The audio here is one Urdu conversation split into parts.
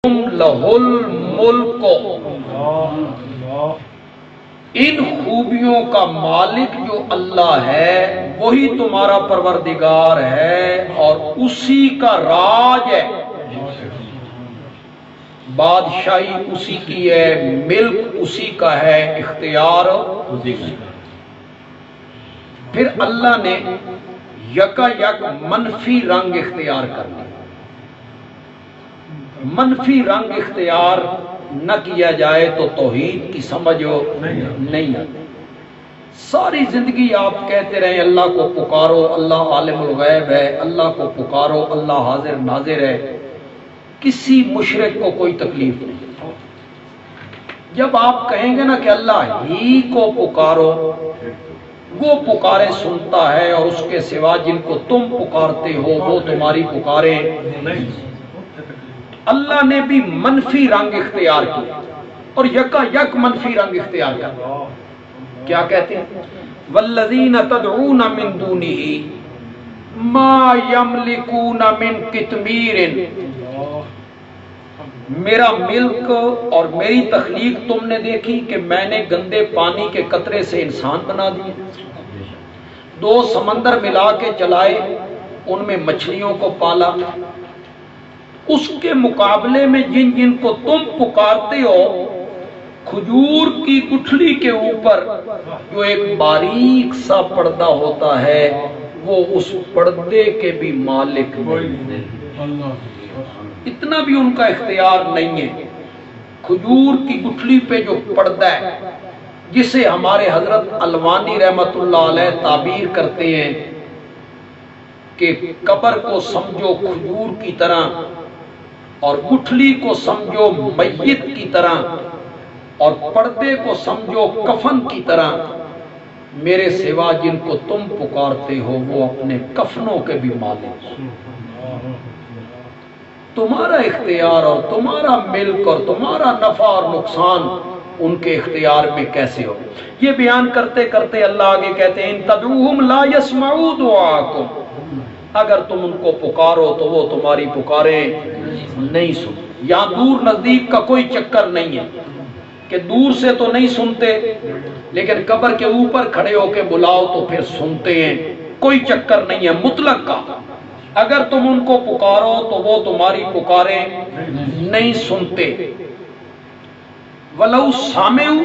لہل ملک، ان خوبیوں کا مالک جو اللہ ہے وہی تمہارا پروردگار ہے اور اسی کا راج ہے، بادشاہی اسی کی ہے، ملک اسی کا ہے، اختیار اسی کا ہے۔ پھر اللہ نے یکا یک منفی رنگ اختیار کر لیا۔ منفی رنگ اختیار نہ کیا جائے تو توحید کی سمجھ نہیں آتی۔ ساری زندگی آپ کہتے رہے اللہ کو پکارو، اللہ عالم الغیب ہے، اللہ کو پکارو، اللہ حاضر ناظر ہے، کسی مشرک کو کوئی تکلیف نہیں۔ جب آپ کہیں گے نا کہ اللہ ہی کو پکارو، وہ پکارے سنتا ہے اور اس کے سوا جن کو تم پکارتے ہو وہ تمہاری پکارے نہیں۔ اللہ نے بھی منفی رنگ اختیار کیا اور یکا یک منفی رنگ اختیار کیا۔ کیا کہتے ہیں؟ والذین تدعون من دونہ ما یملکون من قطمیر، میرا ملک اور میری تخلیق تم نے دیکھی کہ میں نے گندے پانی کے قطرے سے انسان بنا دیے، دو سمندر ملا کے چلائے، ان میں مچھلیوں کو پالا، اس کے مقابلے میں جن جن کو تم پکارتے ہو، کھجور کی گٹھلی کے اوپر جو ایک باریک سا پردہ ہوتا ہے وہ اس پردے کے بھی مالک نہیں، اتنا بھی ان کا اختیار نہیں ہے۔ کھجور کی گٹھلی پہ جو پردہ ہے جسے ہمارے حضرت الوانی رحمت اللہ علیہ تعبیر کرتے ہیں کہ قبر کو سمجھو کھجور کی طرح اور گٹھلی کو سمجھو میت کی طرح اور پردے کو سمجھو کفن کی طرح، میرے سوا جن کو تم پکارتے ہو وہ اپنے کفنوں کے بھی مالک ہیں۔ تمہارا اختیار اور تمہارا ملک اور تمہارا نفع اور نقصان ان کے اختیار میں کیسے ہو؟ یہ بیان کرتے کرتے اللہ آگے کہتے ہیں ان تدعوہم لا یسمعوا دعاءکم، اگر تم ان کو پکارو تو وہ تمہاری پکاریں نہیں سن۔ یہاں دور نزدیک کا کوئی چکر نہیں ہے کہ دور سے تو نہیں سنتے لیکن قبر کے اوپر کھڑے ہو کے بلاؤ تو پھر سنتے ہیں، کوئی چکر نہیں ہے مطلق کا۔ اگر تم ان کو پکارو تو وہ تمہاری پکاریں نہیں سنتے۔ وَلَوْ سَمِعُوا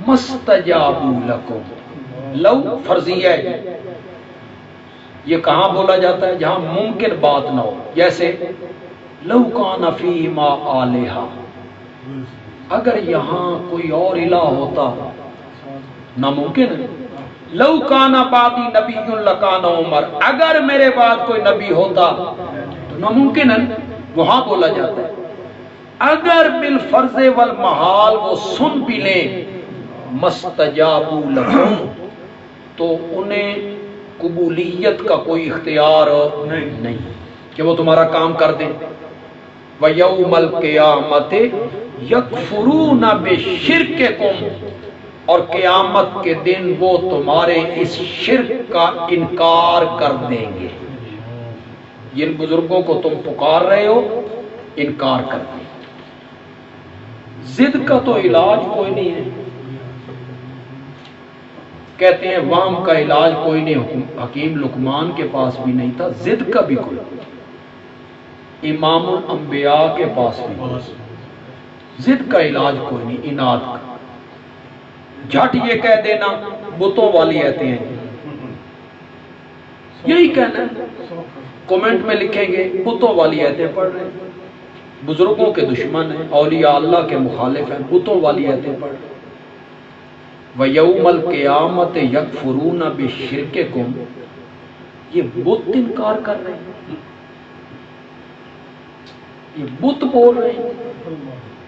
مَسْتَجَابُوا لَكُمْ، لو فرضیہ ہے، یہ کہاں بولا جاتا ہے؟ جہاں ممکن بات نہ ہو، جیسے لو کان فیہما آلہہ، اگر یہاں کوئی اور الہ ہوتا، ناممکن ہے۔ لو کان بعدی نبی لکان عمر، اگر میرے بعد کوئی نبی ہوتا تو ناممکن ہے، وہاں بولا جاتا ہے۔ اگر بالفرض والمحال وہ سن بھی لیں مستجابوا لکم، تو انہیں قبولیت کا کوئی اختیار نہیں کہ وہ تمہارا کام کر دیں۔ وَيَوْمَ الْقِيَامَةِ يَكْفُرُونَ بِشِرْكِكُمْ، اور قیامت کے دن وہ تمہارے اس شرک کا انکار کر دیں گے۔ جن بزرگوں کو تم پکار رہے ہو انکار کر دیں۔ ضد کا تو علاج کوئی نہیں ہے، کہتے ہیں وہم کا علاج کوئی نہیں، حکیم لقمان کے پاس بھی نہیں تھا، ضد کا بھی کوئی نہیں، امام الانبیاء کے پاس بھی نہیں، ضد کا علاج کوئی نہیں، اناد کا۔ جھٹ یہ کہہ دینا بتوں والی آتے ہیں، یہی کہنا ہے، کومنٹ میں لکھیں گے بتوں والی آیتیں پڑھ رہے ہیں، بزرگوں کے دشمن ہیں، اولیاء اللہ کے مخالف ہیں، بتوں والی آیتیں پڑھ رہے ہیں۔ وَيَوْمَ الْقِيَامَةِ يَكْفُرُونَ بِشِرْكِكُمْ، یہ بت انکار کر رہے ہیں، یہ بت بول رہے ہیں،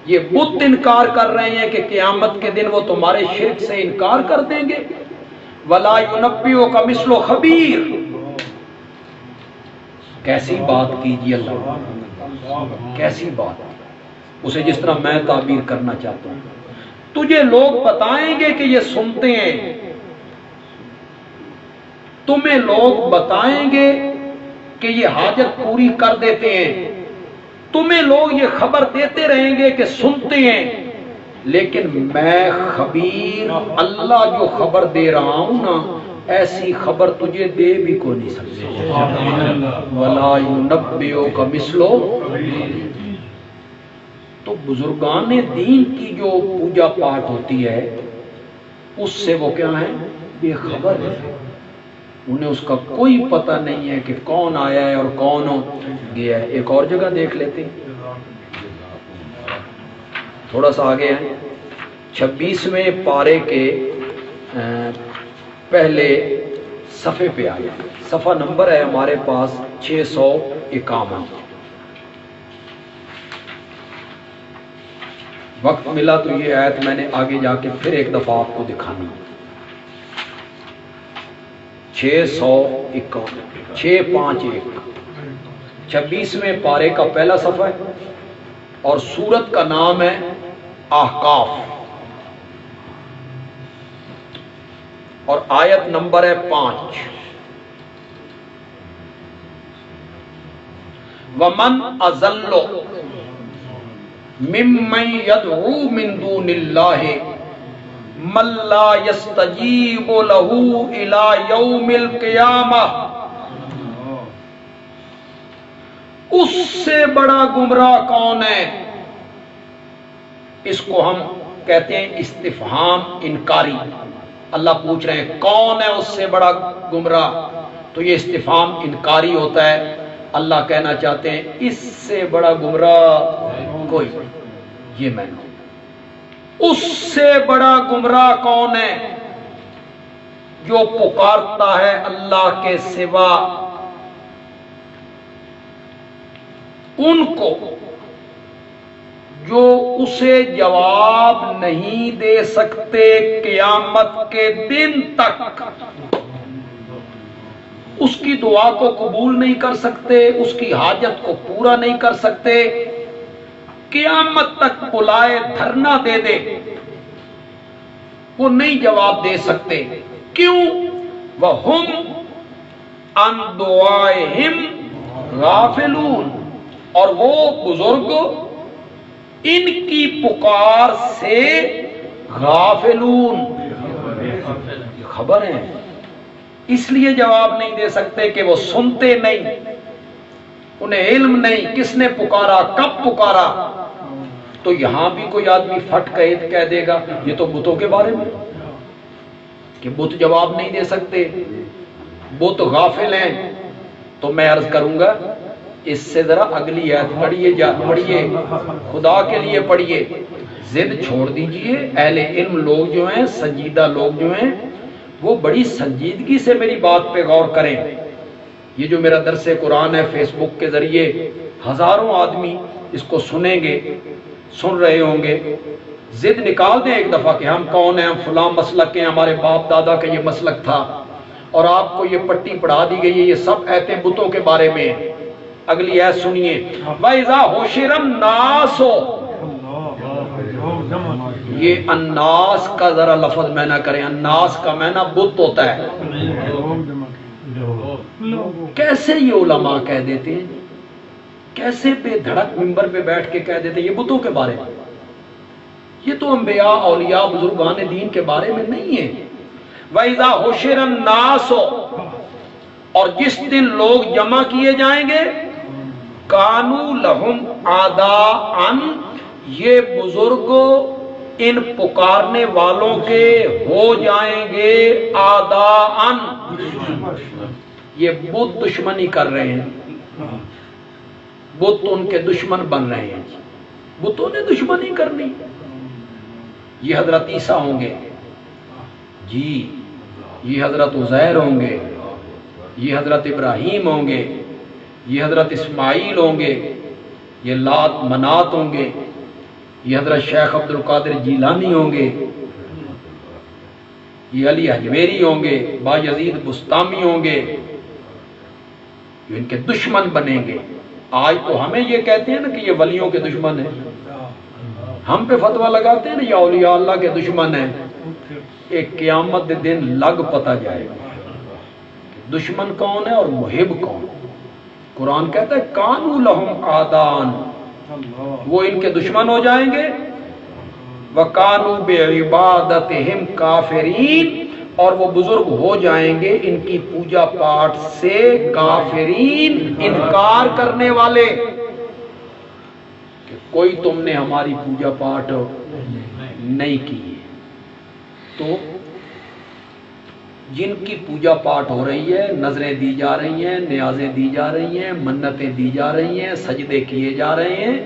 یہ بت انکار کر رہے ہیں کہ قیامت کے دن وہ تمہارے شرک سے انکار کر دیں گے۔ وَلَا يُنَبِّئُكَ مِثْلُ خَبِيرٍ، کیسی بات کیجیے اللہ، کیسی بات، اسے جس طرح میں تعبیر کرنا چاہتا ہوں۔ تجھے لوگ بتائیں گے کہ یہ سنتے ہیں، تمہیں لوگ بتائیں گے کہ یہ حاجت پوری کر دیتے ہیں، تمہیں لوگ یہ خبر دیتے رہیں گے کہ سنتے ہیں، لیکن میں خبیر اللہ جو خبر دے رہا ہوں نا، ایسی خبر تجھے دے بھی کو نہیں سکتے۔ وَلَا يُنَبِّئُكَ مِثْلُ خَبِيرٍ۔ تو بزرگان دین کی جو پوجا پاٹ ہوتی ہے اس سے وہ کیا ہے؟ بے خبر ہے، انہیں اس کا کوئی پتہ نہیں ہے کہ کون آیا ہے اور کون گیا ہے۔ ایک اور جگہ دیکھ لیتے ہیں، تھوڑا سا آگے ہیں، 26ویں پارے کے پہلے صفحے پہ آئے، صفحہ نمبر ہے ہمارے پاس 651۔ وقت ملا تو یہ آیت میں نے آگے جا کے پھر ایک دفعہ آپ کو دکھانی۔ 651 26ویں پارے کا پہلا صفحہ ہے اور سورت کا نام ہے احقاف، اور آیت نمبر ہے 5۔ وَمَنْ أَضَلُّ مِمَّن يَدْعُو مِن دُونِ اللَّهِ مَن لَّا يَسْتَجِيبُ لَهُ إِلَى يَوْمِ الْقِيَامَةِ۔ اس سے بڑا گمراہ کون ہے؟ اس کو ہم کہتے ہیں استفہام انکاری۔ اللہ پوچھ رہے ہیں کون ہے اس سے بڑا گمراہ، تو یہ استفہام انکاری ہوتا ہے۔ اللہ کہنا چاہتے ہیں اس سے بڑا گمراہ کوئی، یہ میں نے اس سے بڑا گمراہ کون ہے؟ جو پکارتا ہے اللہ کے سوا ان کو جو اسے جواب نہیں دے سکتے قیامت کے دن تک، اس کی دعا کو قبول نہیں کر سکتے، اس کی حاجت کو پورا نہیں کر سکتے، قیامت تک بلائے دھرنا دے دے وہ نہیں جواب دے سکتے۔ کیوں؟ وَهُمْ عَنْ دُعَائِهِمْ غافلون، اور وہ بزرگ ان کی پکار سے غافلون، خبر ہے، اس لیے جواب نہیں دے سکتے کہ وہ سنتے نہیں، انہیں علم نہیں کس نے پکارا، کب پکارا۔ تو یہاں بھی کوئی آدمی پھٹ کہہ دے گا یہ تو بتوں کے بارے میں کہ بت جواب نہیں دے سکتے، بت غافل ہیں، تو میں عرض کروں گا اس سے ذرا اگلی آیت پڑھیے، پڑھیے خدا کے لیے پڑھیے، ضد چھوڑ دیجئے۔ اہل علم لوگ جو ہیں، سنجیدہ لوگ جو ہیں، وہ بڑی سنجیدگی سے میری بات پہ غور کریں۔ یہ جو میرا درس قرآن ہے فیس بک کے ذریعے ہزاروں آدمی اس کو سنیں گے، سن رہے ہوں گے، ضد نکال دیں ایک دفعہ کہ ہم کون ہیں، ہم فلاں مسلک کے، ہمارے باپ دادا کا یہ مسلک تھا، اور آپ کو یہ پٹی پڑھا دی گئی ہے، یہ سب ایتیں بتوں کے بارے میں ہیں۔ اگلی آیت سنیے، وَإِذَا حُشِرَ النَّاسُ، یہ الناس کا ذرا لفظ میں نہ کریں، الناس کا معنی بت ہوتا ہے۔ کیسے یہ علماء کہہ دیتے ہیں، کیسے بے دھڑک منبر پہ بیٹھ کے کہہ دیتے ہیں یہ بتوں کے بارے میں، یہ تو انبیاء اولیاء بزرگان دین کے بارے میں نہیں ہے۔ وَإِذَا حُشِرَ النَّاسُ، اور جس دن لوگ جمع کیے جائیں گے، کانوا لہم اعداء، یہ بزرگ ان پکارنے والوں کے ہو جائیں گے اعداء، یہ بت دشمنی کر رہے ہیں، بت ان کے دشمن بن رہے ہیں، بتوں نے دشمنی کرنی۔ یہ حضرت عیسیٰ ہوں گے جی، یہ حضرت عزیر ہوں گے، یہ حضرت ابراہیم ہوں گے، یہ حضرت اسماعیل ہوں گے، یہ لات منات ہوں گے، یہ حضرت شیخ عبد القادر جیلانی ہوں گے، یہ علی حجویری ہوں گے، بایزید بستامی ہوں گے، جو ان کے دشمن بنیں گے۔ آج تو ہمیں یہ کہتے ہیں نا کہ یہ ولیوں کے دشمن ہیں، ہم پہ فتویٰ لگاتے ہیں نا یہ اولیاء اللہ کے دشمن ہیں۔ ایک قیامت دن لگ پتہ جائے گا دشمن کون ہے اور محب کون۔ قرآن کہتا ہے کانوا لہم اعداء، وہ ان کے دشمن ہو جائیں گے. وَكَانُوا بِعِبَادَتِهِمْ كَافِرِينَ، اور وہ بزرگ ہو جائیں گے ان کی پوجا پاٹ سے کافرین، انکار کرنے والے، کہ کوئی تم نے ہماری پوجا پاٹ نہیں کی. تو جن کی پوجا پاٹ ہو رہی ہے، نظریں دی جا رہی ہیں، نیازیں دی جا رہی ہیں، منتیں دی جا رہی ہیں، سجدے کیے جا رہے ہیں،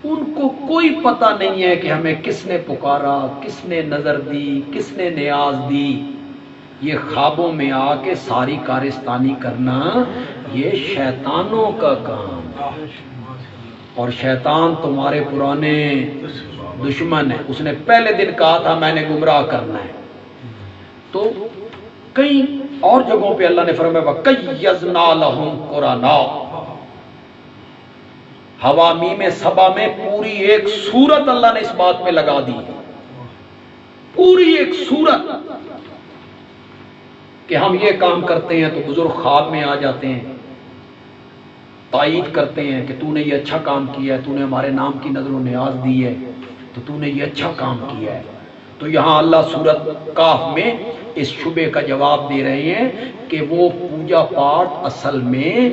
ان کو کوئی پتہ نہیں ہے کہ ہمیں کس نے پکارا، کس نے نظر دی، کس نے نیاز دی. یہ خوابوں میں آ کے ساری کارستانی کرنا یہ شیطانوں کا کام، اور شیطان تمہارے پرانے دشمن ہے. اس نے پہلے دن کہا تھا میں نے گمراہ کرنا ہے. تو کئی اور جگہوں پہ اللہ نے فرمایا وَقَيَّضْنَا لَهُمْ قُرَنَاءَ، حوامیم سبا میں پوری ایک سورت اللہ نے اس بات پہ لگا دی، پوری ایک سورت کہ ہم یہ کام کرتے ہیں. تو بزرگ خواب میں آ جاتے ہیں، تائید کرتے ہیں کہ تو نے یہ اچھا کام کیا ہے، تو نے ہمارے نام کی نظر و نیاز دی ہے، تو نے یہ اچھا کام کیا ہے. تو یہاں اللہ سورت کاف میں اس شبے کا جواب دے رہے ہیں کہ وہ پوجا پاٹ اصل میں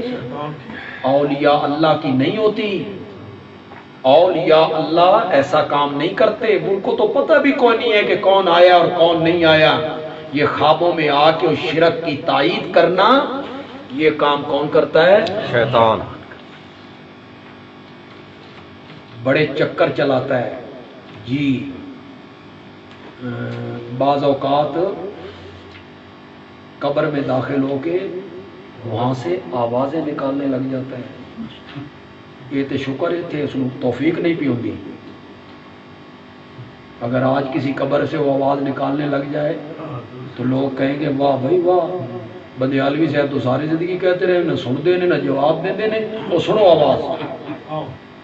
اولیاء اللہ کی نہیں ہوتی. اولیاء اللہ ایسا کام نہیں کرتے. ان کو تو پتہ بھی کوئی نہیں ہے کہ کون آیا اور کون نہیں آیا. یہ خوابوں میں آ کے اس شرک کی تائید کرنا، یہ کام کون کرتا ہے؟ شیطان. بڑے چکر چلاتا ہے جی. بعض اوقات قبر میں داخل ہو کے وہاں سے آوازیں نکالنے لگ جاتا ہے. یہ تو شکر تھے اس کو توفیق نہیں پی ہوتی. اگر آج کسی قبر سے وہ آواز نکالنے لگ جائے تو لوگ کہیں گے واہ بھائی واہ، بندیالوی صاحب تو ساری زندگی کہتے رہے، نہ سن دے نہ جواب دے دینے، وہ سنو آواز.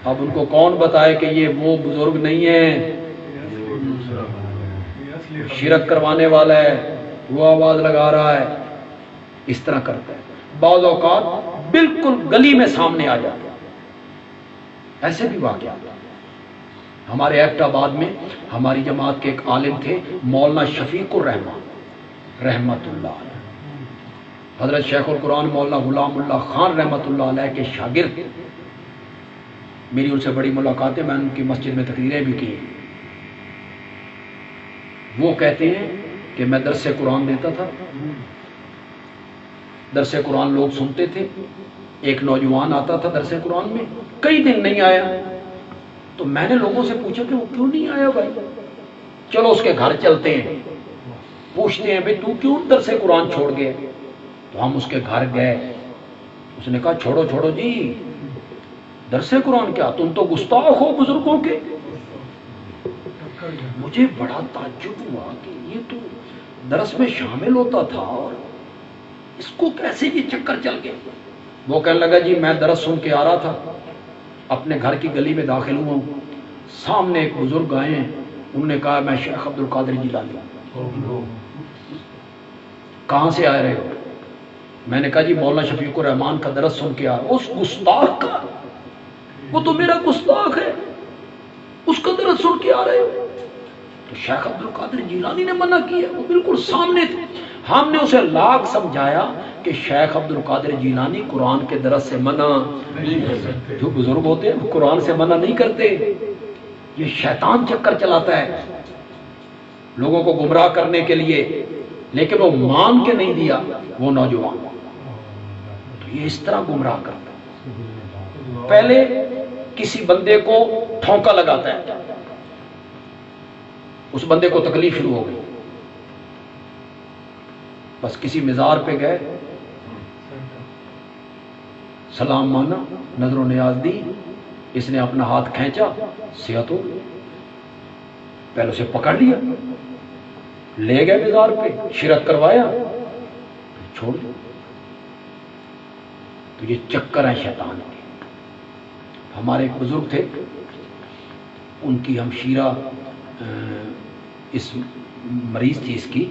اب ان کو کون بتائے کہ یہ وہ بزرگ نہیں ہے، شرک کروانے والا ہے، وہ آواز لگا رہا ہے. اس طرح کرتا ہے. بعض اوقات بالکل گلی میں سامنے آ جاتا ہے. ایسے بھی واقعات. ہمارے ایبٹ آباد میں ہماری جماعت کے ایک عالم تھے مولانا شفیق الرحمان رحمت اللہ علیہ، حضرت شیخ القرآن مولانا غلام اللہ خان رحمت اللہ علیہ کے شاگرد. میری ان سے بڑی ملاقاتیں، میں ان کی مسجد میں تقریریں بھی کی. وہ کہتے ہیں کہ میں درس قرآن دیتا تھا، درس قرآن لوگ سنتے تھے. ایک نوجوان آتا تھا درس قرآن میں، کئی دن نہیں آیا. تو میں نے لوگوں سے پوچھا کہ وہ کیوں نہیں آیا بھائی؟ چلو اس کے گھر چلتے ہیں، پوچھتے ہیں بھائی تو کیوں درس قرآن چھوڑ گئے؟ تو ہم اس کے گھر گئے. اس نے کہا چھوڑو چھوڑو جی، درس قرآن کیا، تم تو گستاخ ہو بزرگوں کے. مجھے بڑا تعجب ہوا کہ یہ تو درس میں شامل ہوتا تھا اور اس کو کیسے یہ چکر چل گئے. وہ کہنے لگا جی میں درس سن کے آ رہا تھا، اپنے گھر کی گلی میں داخل ہوا ہوں، سامنے ایک بزرگ آئے ہیں، انہوں نے کہا میں شیخ عبد القادر جیلانی ہوں. کہاں سے آ رہے ہو؟ میں نے کہا جی مولانا شفیق الرحمان کا درس سن کے آ رہا. اس گستاخ کا، وہ تو میرا گستاخ ہے، اس کا درس سن کے آ رہے ہو؟ تو شیخ عبد القادر جیلانی نے منع کیا، وہ بالکل سامنے تھے. ہم نے اسے لاکھ سمجھایا کہ شیخ عبد القادر جیلانی قرآن کے درس سے منع نہیں کرتے. جو بزرگ ہوتے ہیں وہ قرآن سے منع نہیں کرتے. یہ شیطان چکر چلاتا ہے لوگوں کو گمراہ کرنے کے لیے، لیکن وہ مان کے نہیں دیا وہ نوجوان. تو یہ اس طرح گمراہ کرتا ہے. پہلے کسی بندے کو ٹھونکا لگاتا ہے، اس بندے کو تکلیف شروع ہو گئی، بس کسی مزار پہ گئے، سلام مانا، نظر و نیاز دی، اس نے اپنا ہاتھ کھینچا، صحت ہو گئی. پہلے اسے پکڑ لیا، لے گئے مزار پہ، شرک کروایا، چھوڑ دیا. تو یہ چکر ہے شیطان کے. ہمارے ایک بزرگ تھے، ان کی ہمشیرہ اس مریض تھی، اس کی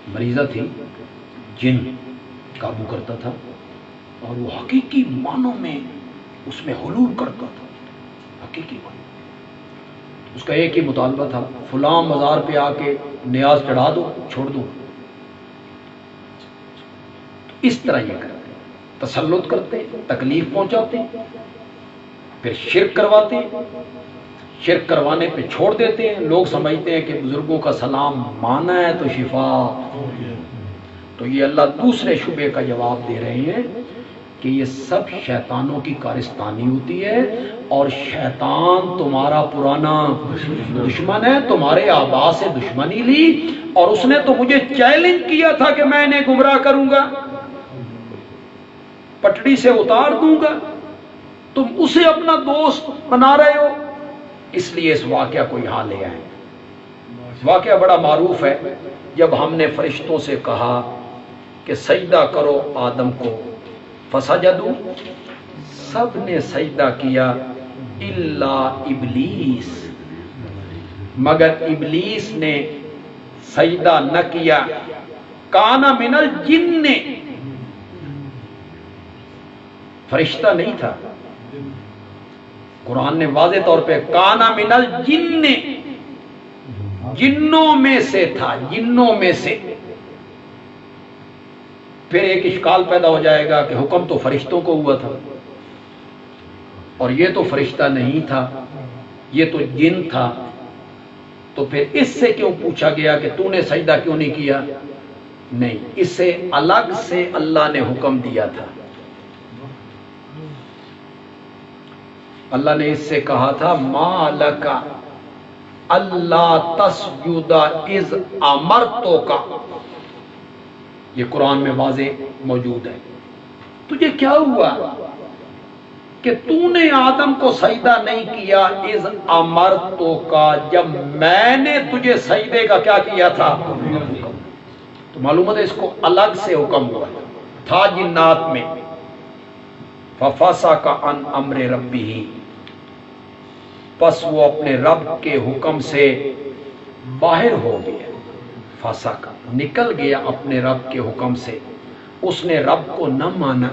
مریضہ تھی، جن قابو کرتا تھا، اور وہ حقیقی معنوں میں اس میں حلول کرتا تھا، حقیقی بات۔ اس کا ایک ہی مطالبہ تھا، فلاں مزار پہ آ کے نیاز چڑھا دو، چھوڑ دو۔ اس طرح یہ کرتے، تسلط کرتے، تکلیف پہنچاتے، پھر شرک کرواتے، شرک کروانے پہ چھوڑ دیتے ہیں۔ لوگ سمجھتے ہیں کہ بزرگوں کا سلام مانا ہے تو شفا۔ تو یہ اللہ دوسرے شبے کا جواب دے رہے ہیں کہ یہ سب شیطانوں کی کارستانی ہوتی ہے، اور شیطان تمہارا پرانا دشمن ہے، تمہارے آبا سے دشمنی لی، اور اس نے تو مجھے چیلنج کیا تھا کہ میں انہیں گمراہ کروں گا، پٹڑی سے اتار دوں گا، تم اسے اپنا دوست بنا رہے ہو۔ اس لیے اس واقعہ کو یہاں لے آئے۔ واقعہ بڑا معروف ہے، جب ہم نے فرشتوں سے کہا کہ سجدہ کرو آدم کو، فسجدوا، سب نے سجدہ کیا الا ابلیس، مگر ابلیس نے سجدہ نہ کیا، کان من الجن، فرشتہ نہیں تھا۔ قرآن نے واضح طور پہ کان من الجن، جنوں میں سے تھا، جنوں میں سے۔ پھر ایک اشکال پیدا ہو جائے گا کہ حکم تو فرشتوں کو ہوا تھا، اور یہ تو فرشتہ نہیں تھا، یہ تو جن تھا، تو پھر اس سے کیوں پوچھا گیا کہ تو نے سجدہ کیوں نہیں کیا؟ نہیں، اس سے الگ سے اللہ نے حکم دیا تھا۔ اللہ نے اس سے کہا تھا ما لک اللہ تسجد اذ امرتک، یہ قرآن میں واضح موجود ہے۔ تجھے کیا ہوا کہ تو نے آدم کو سجدہ نہیں کیا؟ اذ امرتک، جب میں نے تجھے سجدے کا کیا کیا تھا؟ تو معلومات ہے اس کو الگ سے حکم ہوا تھا جنات میں۔ ففسق عن امر ربہ، پس وہ اپنے رب کے حکم سے باہر ہو گیا۔ فسق، نکل گیا اپنے رب کے حکم سے، اس نے رب کو نہ مانا،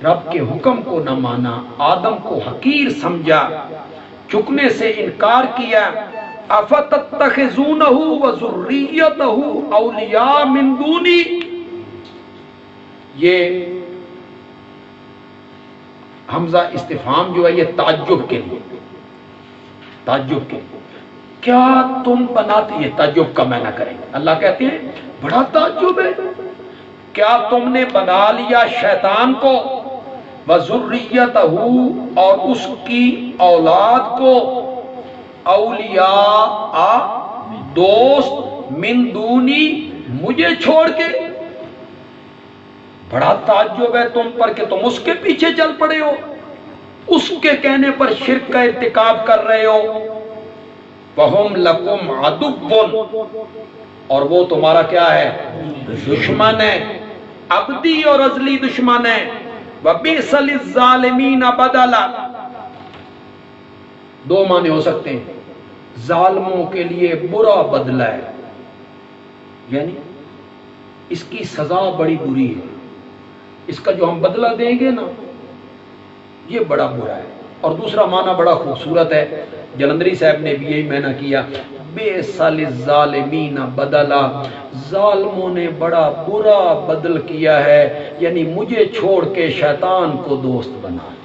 رب کے حکم کو نہ مانا، آدم کو حقیر سمجھا، جھکنے سے انکار کیا۔ افتتخذونہ وذریتہ اولیاء من دونی، یہ حمزہ استفہام جو ہے یہ تعجب کے لیے، تعجب کے لیے، کیا تم بناتے، یہ تعجب کا معنی کریں گے۔ اللہ کہتے ہیں بڑا تعجب ہے، کیا تم نے بنا لیا شیطان کو، وذریتہ، اور اس کی اولاد کو، اولیاء، دوست، من دونی، مجھے چھوڑ کے۔ بڑا تعجب ہے تم پر کہ تم اس کے پیچھے چل پڑے ہو، اس کے کہنے پر شرک کا ارتکاب کر رہے ہو۔ وَهُمْ لَكُمْ عَدُوٌّ، اور وہ تمہارا کیا ہے؟ دشمن ہے، ابدی اور ازلی دشمن ہے۔ وَبِئْسَ لِلظَّالِمِينَ بَدَلًا، دو معنی ہو سکتے ہیں، ظالموں کے لیے برا بدلہ ہے، یعنی اس کی سزا بڑی بری ہے، اس کا جو ہم بدلہ دیں گے نا یہ بڑا برا ہے۔ اور دوسرا معنی بڑا خوبصورت ہے، جلندری صاحب نے بھی یہی معنی کیا، بئس للظالمین بدلا، ظالموں نے بڑا برا بدل کیا ہے، یعنی مجھے چھوڑ کے شیطان کو دوست بنا لیا۔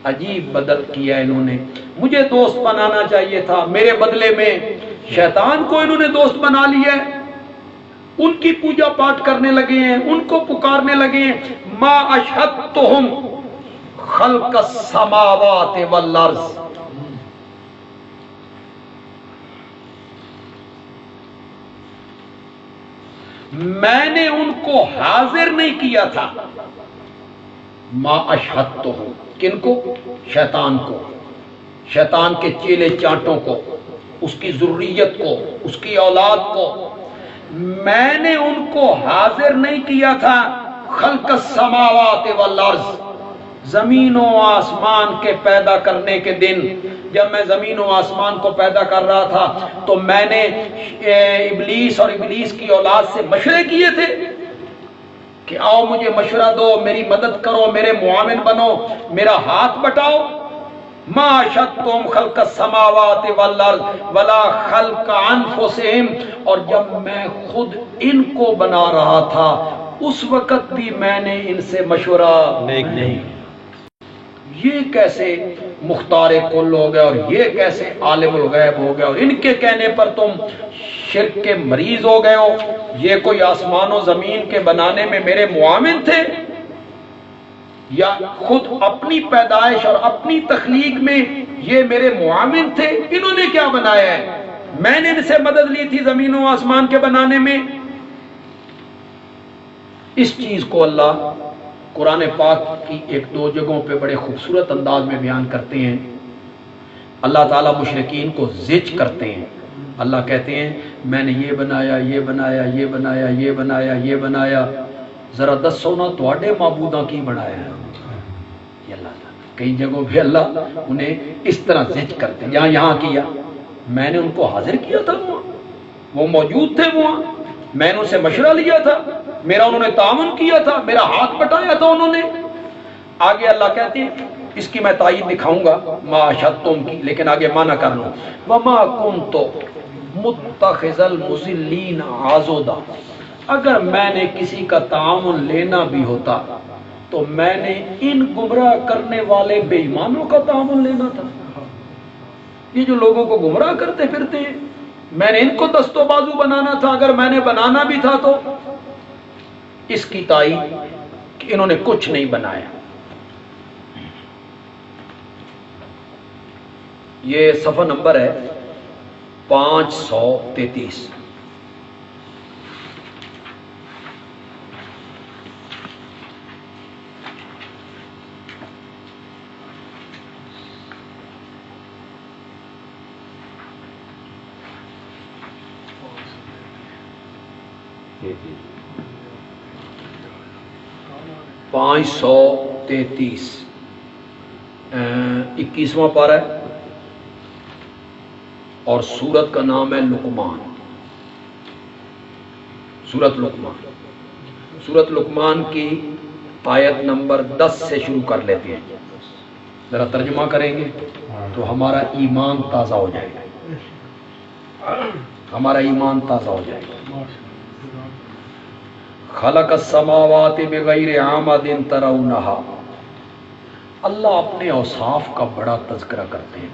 عجیب بدل کیا انہوں نے، مجھے دوست بنانا چاہیے تھا، میرے بدلے میں شیطان کو انہوں نے دوست بنا لیا ہے، ان کی پوجا پاٹ کرنے لگے ہیں، ان کو پکارنے لگے ہیں۔ ما اشہدتہم خلق السماوات والارض، میں نے ان کو حاضر نہیں کیا تھا۔ ما اشہدتہم، کن کو؟ شیطان کو، شیطان کے چیلے چانٹوں کو، اس کی ذریت کو، اس کی اولاد کو، میں نے ان کو حاضر نہیں کیا تھا۔ خلق السماوات والارض، زمین و آسمان کے پیدا کرنے کے دن، جب میں زمین و آسمان کو پیدا کر رہا تھا تو میں نے ابلیس اور ابلیس کی اولاد سے مشورے کیے تھے کہ آؤ مجھے مشورہ دو، میری مدد کرو، میرے معاون بنو، میرا ہاتھ بٹاؤ. ما شتم خلق السماوات والارض ولا خلق انفسہم، اور جب میں خود ان کو بنا رہا تھا اس وقت بھی میں نے ان سے مشورہ نہیں. یہ کیسے مختار کل ہو گئے اور یہ کیسے عالم الغیب ہو گئے، اور ان کے کہنے پر تم شرک کے مریض ہو گئے ہو. یہ کوئی آسمان و زمین کے بنانے میں میرے معاون تھے، یا خود اپنی پیدائش اور اپنی تخلیق میں یہ میرے معاون تھے؟ انہوں نے کیا بنایا ہے؟ میں نے ان سے مدد لی تھی زمین و آسمان کے بنانے میں. اس چیز کو اللہ قرآن پاک کی ایک دو جگہوں پہ بڑے خوبصورت انداز میں بیان کرتے ہیں. اللہ تعالیٰ مشرکین کو زج کرتے ہیں. اللہ کہتے ہیں میں نے یہ بنایا، یہ بنایا، یہ بنایا، یہ بنایا، یہ بنایا، ذرا دسو نا تواڈے معبوداں کی بنایا ہے. یہ اللہ تعالیٰ کئی جگہوں پہ اللہ انہیں اس طرح زج کرتے ہیں. یہاں کیا، میں نے ان کو حاضر کیا تھا، وہ موجود تھے وہاں، میں نے ان سے مشورہ لیا تھا، میرا انہوں نے تعاون کیا تھا، میرا ہاتھ بٹایا تھا انہوں نے. آگے اللہ کہتے ہیں، اس کی میں تائید دکھاؤں گا ما شتم کی، لیکن آگے معنی کر لوں. وما کنت متخذ المضلین عضدا، اگر میں نے کسی کا تعاون لینا بھی ہوتا تو میں نے ان گمراہ کرنے والے بے ایمانوں کا تعاون لینا تھا. یہ جو لوگوں کو گمراہ کرتے پھرتے ہیں، میں نے ان کو دست و بازو بنانا تھا. اگر میں نے بنانا بھی تھا تو اس کی تائید کہ انہوں نے کچھ نہیں بنایا. یہ صفحہ نمبر ہے 533. پانچ سو 21واں پارہ ہے اور سورت کا نام ہے لقمان. سورت لقمان. سورت لقمان کی آیت نمبر 10 سے شروع کر لیتے ہیں. ذرا ترجمہ کریں گے تو ہمارا ایمان تازہ ہو جائے گا. ہمارا ایمان تازہ ہو جائے گا. خلق السماوات بغیر عامد ترونها. اللہ اپنے اوصاف کا بڑا تذکرہ کرتے ہیں.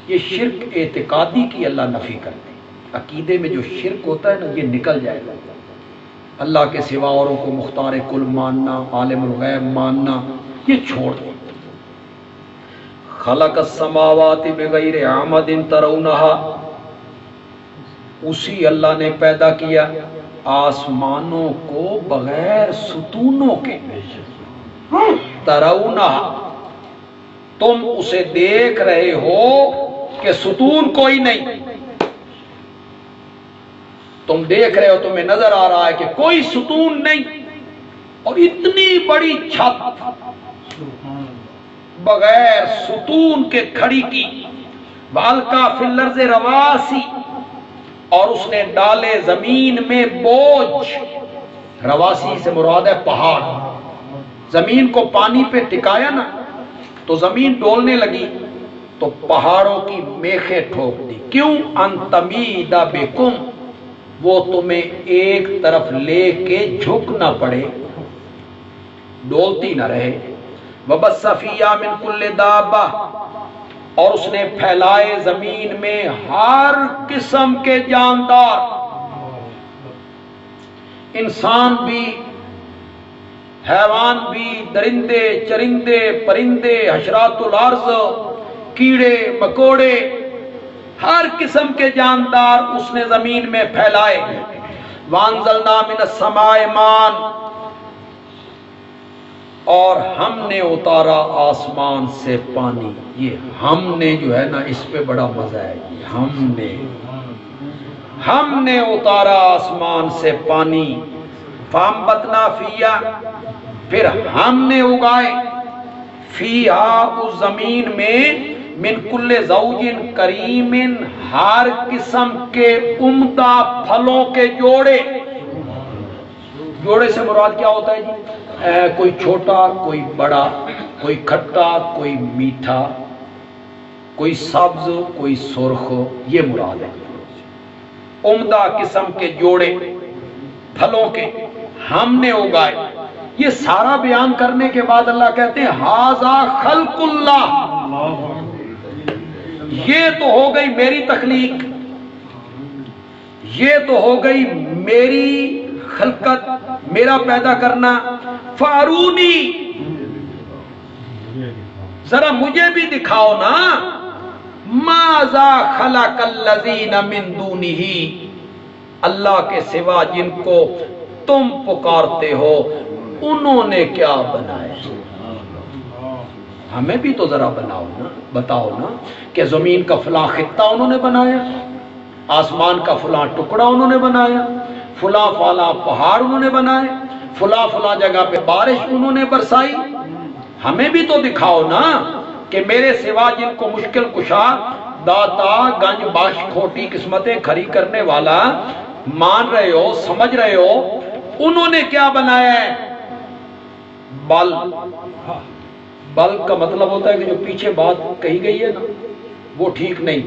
یہ شرک اعتقادی کی اللہ نفی کرتے ہیں. عقیدے میں جو شرک ہوتا ہے نا، یہ نکل جائے گا. اللہ کے سوا اوروں کو مختار کل ماننا، عالم الغیب ماننا، یہ چھوڑ دیں. خلق السماوات بغیر عامد ترونها، اسی اللہ نے پیدا کیا آسمانوں کو بغیر ستونوں کے. ترونها، تم اسے دیکھ رہے ہو کہ ستون کوئی نہیں. تم دیکھ رہے ہو، تمہیں نظر آ رہا ہے کہ کوئی ستون نہیں، اور اتنی بڑی چھت بغیر ستون کے کھڑی کی. والقا فی الارض رواسی، اور اس نے ڈالے زمین میں بوجھ. رواسی سے مراد ہے پہاڑ. زمین کو پانی پہ ٹکایا نا تو زمین ڈولنے لگی تو پہاڑوں کی میخیں ٹھوک دی. کیوں؟ ان تمید بکم، وہ تمہیں ایک طرف لے کے جھک نہ پڑے، ڈولتی نہ رہے. وبث فیہا من کل دابہ، اور اس نے پھیلائے زمین میں ہر قسم کے جاندار، انسان بھی، حیوان بھی، درندے چرندے پرندے، حشرات الارض، کیڑے مکوڑے، ہر قسم کے جاندار اس نے زمین میں پھیلائے. وانزلنا من السماء ماء، اور ہم نے اتارا آسمان سے پانی. یہ ہم نے جو ہے نا، اس پہ بڑا مزہ ہے. ہم نے اتارا آسمان سے پانی. فانبتنا فیہا، پھر ہم نے اگائے، فیہا، اس زمین میں، من کل زوج کریم، ہر قسم کے عمدہ پھلوں کے جوڑے. جوڑے سے مراد کیا ہوتا ہے جی؟ کوئی چھوٹا، کوئی بڑا، کوئی کھٹا، کوئی میٹھا، کوئی سبز، کوئی سرخ، یہ مراد ہے۔ عمدہ قسم کے جوڑے پھلوں کے ہم نے اگائے۔ یہ سارا بیان کرنے کے بعد اللہ کہتے ہیں ھذا خلق اللہ، یہ تو ہو گئی میری تخلیق، یہ تو ہو گئی میری خلقت، میرا پیدا کرنا۔ فارونی، ذرا مجھے بھی دکھاؤ نا، ماذا خلق الذین من دونہ، اللہ کے سوا جن کو تم پکارتے ہو انہوں نے کیا بنایا؟ ہمیں بھی تو ذرا بناؤ نا، بتاؤ نا کہ زمین کا فلاں خطہ انہوں نے بنایا، آسمان کا فلاں ٹکڑا انہوں نے بنایا، فلاں فلاں پہاڑ انہوں نے بنائے، فلاں فلاں جگہ پہ بارش انہوں نے برسائی۔ ہمیں بھی تو دکھاؤ نا کہ میرے سوا جن کو مشکل کشا، داتا، گنج باش کھوٹی قسمتیں کھری کرنے والا مان رہے ہو، سمجھ رہے ہو، انہوں نے کیا بنایا ہے؟ بل، بل کا مطلب ہوتا ہے کہ جو پیچھے بات کہی گئی ہے نا وہ ٹھیک نہیں،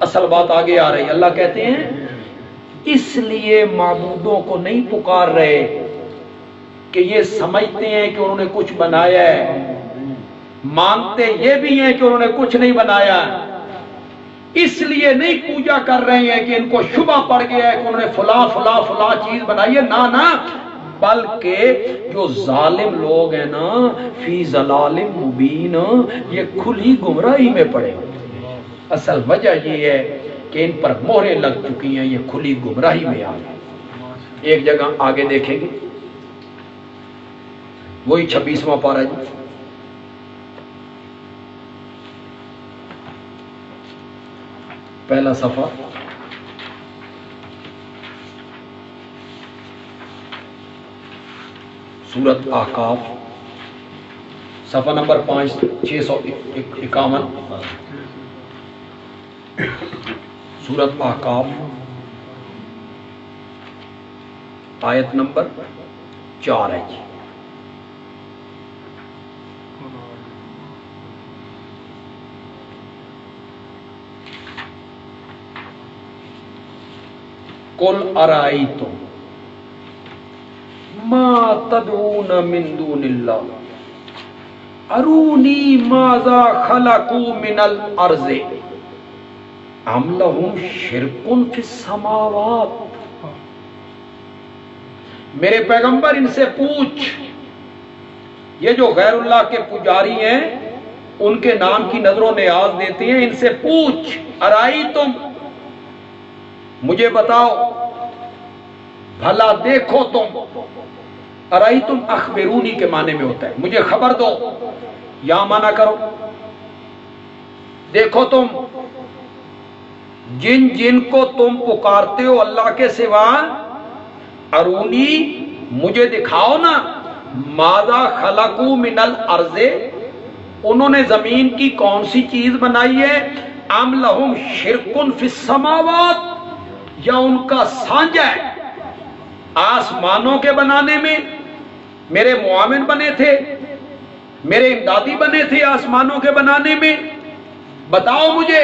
اصل بات آگے آ رہی۔ اللہ کہتے ہیں اس لیے معبودوں کو نہیں پکار رہے کہ یہ سمجھتے ہیں کہ انہوں نے کچھ بنایا ہے، مانتے یہ بھی ہیں کہ انہوں نے کچھ نہیں بنایا، اس لیے نہیں پوجا کر رہے ہیں کہ ان کو شبہ پڑ گیا ہے کہ انہوں نے فلاں فلاں فلاں چیز بنائی ہے، نہ، بلکہ جو ظالم لوگ ہیں نا فی ضلال مبین، یہ کھلی گمراہی میں پڑے ہوئے۔ اصل وجہ یہ ہے کہ ان پر مہریں لگ چکی ہیں، یہ کھلی گمراہی میں آ گئے۔ ایک جگہ آگے دیکھیں گے، وہی 26واں پارہ جی، پہلا صفحہ، سورۃ احقاف، صفحہ نمبر 651، سورۃ احقاف، آیت نمبر 4 ہے جی۔ قل ارائیتم ما تدعون من دون اللہ ارونی ماذا خلقوا من الارض ام لہم شرک فی السماوات۔ میرے پیغمبر ان سے پوچھ، یہ جو غیر اللہ کے پجاری ہیں ان کے نام کی نظر و نیاز دیتے ہیں، ان سے پوچھ ارائیتم، مجھے بتاؤ، بھلا دیکھو تم، ارائیتم اخبرونی کے معنی میں ہوتا ہے مجھے خبر دو، یا معنی کرو دیکھو تم، جن جن کو تم پکارتے ہو اللہ کے سوا، ارونی مجھے دکھاؤ نا، ماذا خلقوا من الارض، انہوں نے زمین کی کون سی چیز بنائی ہے، ام لہم شرک فی السماوات، یا ان کا سانجا ہے آسمانوں کے بنانے میں، میرے معاون بنے تھے، میرے امدادی بنے تھے آسمانوں کے بنانے میں، بتاؤ مجھے۔